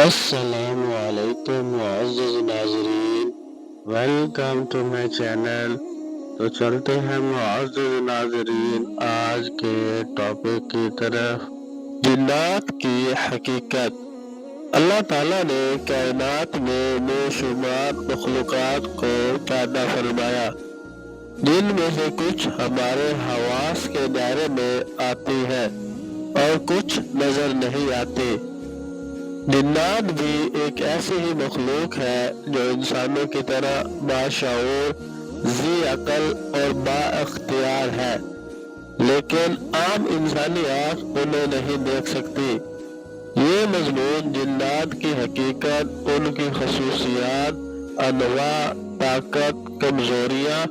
السلام علیکم معزز ناظرین، ویلکم ٹو مائی چینل۔ تو چلتے ہیں معزز ناظرین آج کے ٹاپک کی طرف، جنات کی حقیقت۔ اللہ تعالیٰ نے کائنات میں بے شمار مخلوقات کو پیدا فرمایا، جن میں سے کچھ ہمارے حواس کے دائرے میں آتی ہے اور کچھ نظر نہیں آتی۔ جنات بھی ایک ایسی ہی مخلوق ہے جو انسانوں کی طرح باشعور، ذی عقل اور با اختیار ہے، لیکن عام انسانی آنکھ انہیں نہیں دیکھ سکتی۔ یہ مضمون جنات کی حقیقت، ان کی خصوصیات، انواع، طاقت، کمزوریاں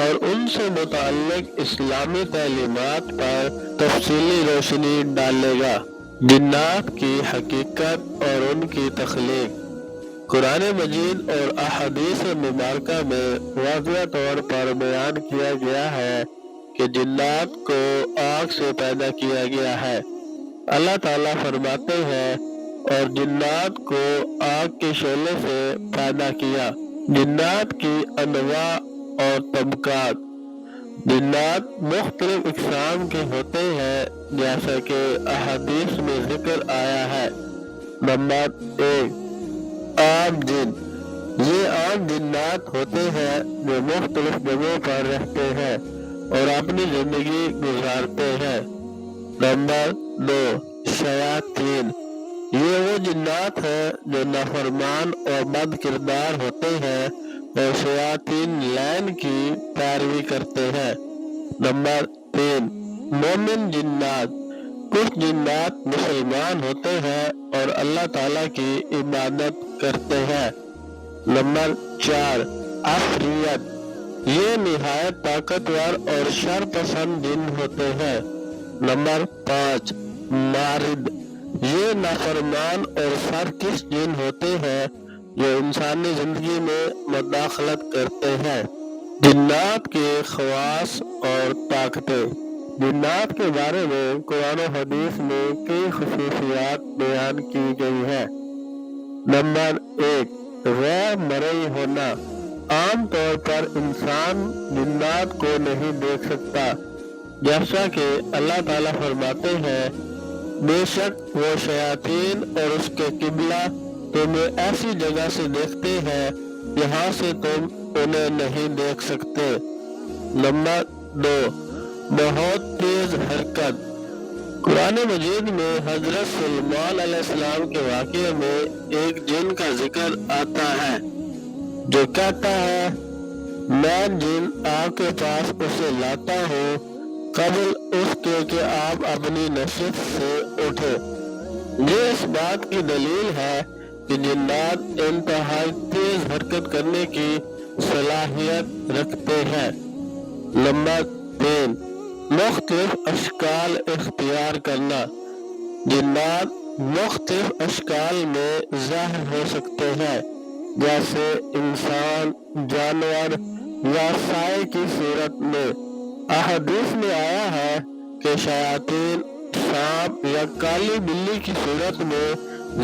اور ان سے متعلق اسلامی تعلیمات پر تفصیلی روشنی ڈالے گا۔ جنات کی حقیقت اور ان کی تخلیق۔ قرآن مجید اور احادیث مبارکہ میں واضح طور پر بیان کیا گیا ہے کہ جنات کو آگ سے پیدا کیا گیا ہے۔ اللہ تعالیٰ فرماتے ہیں، اور جنات کو آگ کے شعلے سے پیدا کیا۔ جنات کی انواع اور طبقات۔ جنات مختلف اقسام کے ہوتے ہیں جیسا کہ احادیث میں ذکر آیا ہے۔ نمبر 1، عام جن۔ یہ عام جنات ہوتے ہیں جو مختلف جگہوں پر رہتے ہیں اور اپنی زندگی گزارتے ہیں۔ نمبر 2، شیاطین۔ یہ وہ جنات ہیں جو نافرمان اور بد کردار ہوتے ہیں اور شیاطین لعن کی پیروی کرتے ہیں۔ نمبر 3، مومن جنات۔ کچھ جنات مسلمان ہوتے ہیں اور اللہ تعالیٰ کی عبادت کرتے ہیں۔ نمبر 4، عفریت۔ یہ نہایت طاقتور اور شر پسند جن ہوتے ہیں۔ نمبر 5، مارد۔ یہ نافرمان اور سرکش جن ہوتے ہیں جو انسانی زندگی میں مداخلت کرتے ہیں۔ جنات کے خواص اور طاقتیں۔ جنات کے بارے میں قرآن و حدیث میں کئی خصوصیات بیان کی گئی ہیں۔ نمبر 1، غیر مرئی ہونا۔ عام طور پر انسان جنات کو نہیں دیکھ سکتا، جیسا کہ اللہ تعالیٰ فرماتے ہیں، بے شک وہ شیاطین اور اس کے قبلہ تمہیں ایسی جگہ سے دیکھتے ہیں جہاں سے تم انہیں نہیں دیکھ سکتے۔ نمبر 2، بہت تیز حرکت۔ قرآن مجید میں حضرت سلیمان علیہ السلام کے واقعے میں ایک جن کا ذکر آتا ہے جو کہتا ہے، میں جن آپ کے پاس اسے لاتا ہوں قبل اس کے کہ آپ اپنی نشست سے اٹھے۔ یہ اس بات کی دلیل ہے کہ جنات انتہائی تیز حرکت کرنے کی صلاحیت رکھتے ہیں۔ نمبر 3، مختلف اشکال اختیار کرنا۔ جنات مختلف اشکال میں ظاہر ہو سکتے ہیں، جیسے انسان، جانور یا سائے کی صورت میں۔ احادیث میں آیا ہے کہ شیاطین سانپ یا کالی بلی کی صورت میں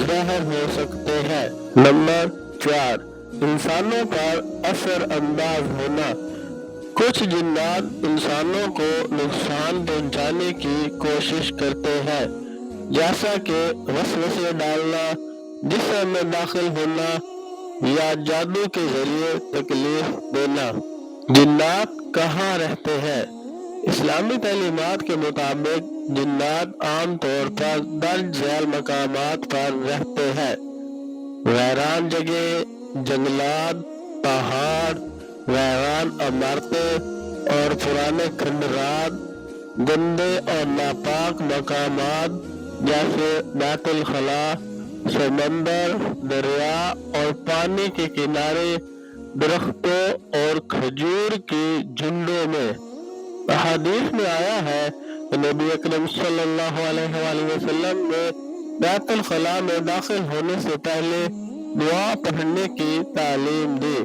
ظاہر ہو سکتے ہیں۔ نمبر 4، انسانوں پر اثر انداز ہونا۔ کچھ جنات انسانوں کو نقصان پہنچانے کی کوشش کرتے ہیں، جیسا کہ وسوسے ڈالنا، جسم میں داخل ہونا یا جادو کے ذریعے تکلیف دینا۔ جنات کہاں رہتے ہیں؟ اسلامی تعلیمات کے مطابق جنات عام طور پر درج ذیل مقامات پر رہتے ہیں: ویران جگہ، جنگلات، پہاڑ، ویران عمارتیں اور پرانے کھنڈرات، گندے اور ناپاک مقامات جیسے بیت الخلا، سمندر، دریا اور پانی کے کنارے، درختوں اور کھجور کی جھنڈوں میں۔ احادیث میں آیا ہے کہ نبی اکرم صلی اللہ علیہ وآلہ وسلم نے بیت الخلا میں داخل ہونے سے پہلے دعا پڑھنے کی تعلیم دی،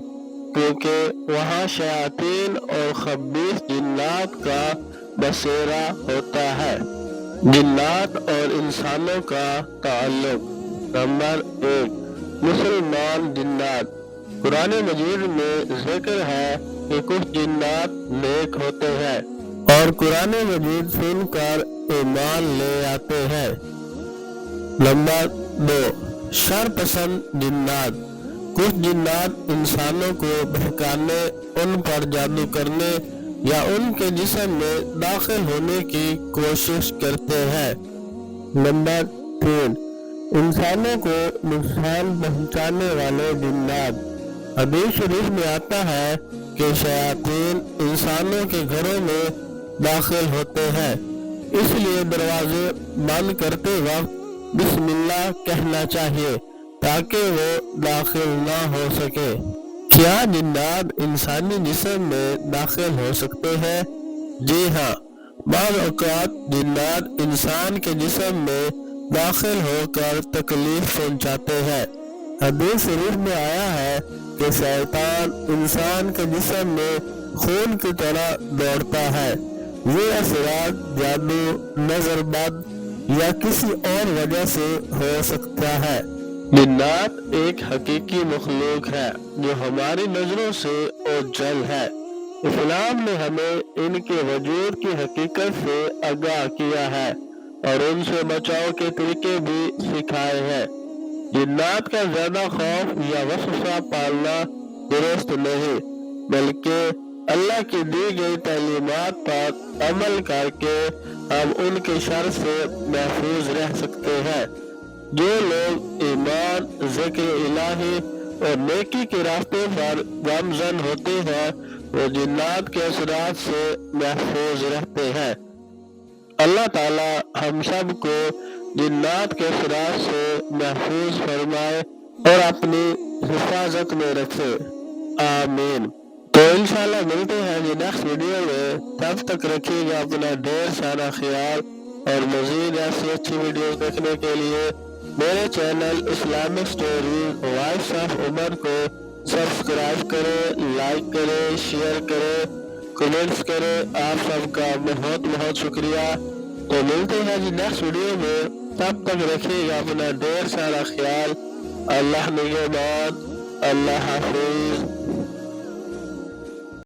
کیونکہ وہاں شیاطین اور خبیث جنات کا بسیرا ہوتا ہے۔ جنات اور انسانوں کا تعلق۔ نمبر 1 مسلمان جنات۔ قرآن مجید میں ذکر ہے کہ کچھ جنات نیک ہوتے ہیں اور قرآن مجید سن کر ایمان لے آتے ہیں۔ نمبر 2 شر پسند جنات۔ کچھ جنات انسانوں کو بہکانے، ان پر جادو کرنے یا ان کے جسم میں داخل ہونے کی کوشش کرتے ہیں۔ نمبر 3 انسانوں کو نقصان پہنچانے والے جنات۔ حدیث شریف میں آتا ہے کہ شیاطین انسانوں کے گھروں میں داخل ہوتے ہیں، اس لیے دروازے بند کرتے وقت بسم اللہ کہنا چاہیے تاکہ وہ داخل نہ ہو سکے۔ کیا جنات انسانی جسم میں داخل ہو سکتے ہیں؟ جی ہاں، بعض اوقات جنات انسان کے جسم میں داخل ہو کر تکلیف پہنچاتے ہیں۔ حدیث شریف میں آیا ہے کہ شیطان انسان کے جسم میں خون کی طرح دوڑتا ہے۔ یہ اثرات جادو، نظر بد یا کسی اور وجہ سے ہو سکتا ہے۔ جنات ایک حقیقی مخلوق ہے جو ہماری نظروں سے اوجھل ہے۔ اسلام نے ہمیں ان کے وجود کی حقیقت سے آگاہ کیا ہے اور ان سے بچاؤ کے طریقے بھی سکھائے ہیں۔ جنات کا زیادہ خوف یا وسوسہ پالنا درست نہیں، بلکہ اللہ کی دی گئی تعلیمات پر عمل کر کے ہم ان کے شر سے محفوظ رہ سکتے ہیں۔ جو لوگ ایمان، ذکر الہی اور نیکی کے راستے پر گامزن ہوتے ہیں وہ جنات کے اثرات سے محفوظ رہتے ہیں۔ اللہ تعالی ہم سب کو جنات کے اثرات سے محفوظ فرمائے اور اپنی حفاظت میں رکھے، آمین۔ تو انشاءاللہ ملتے ہیں جی نیکسٹ ویڈیو میں، تب تک رکھیے گا اپنا ڈھیر سارا خیال، اور مزید ایسی اچھی ویڈیوز دیکھنے کے لیے میرے channel Islamic stories voice of Umar کو سبسکرائب کریں، لائک کریں، شیئر کریں، کمنٹس کریں۔ آپ سب کا بہت بہت شکریہ۔ تو ملتے ہیں جی نیکسٹ ویڈیو میں، تب تک رکھیے گا اپنا ڈھیر سارا خیال۔ اللہ نگہبان، اللہ حافظ۔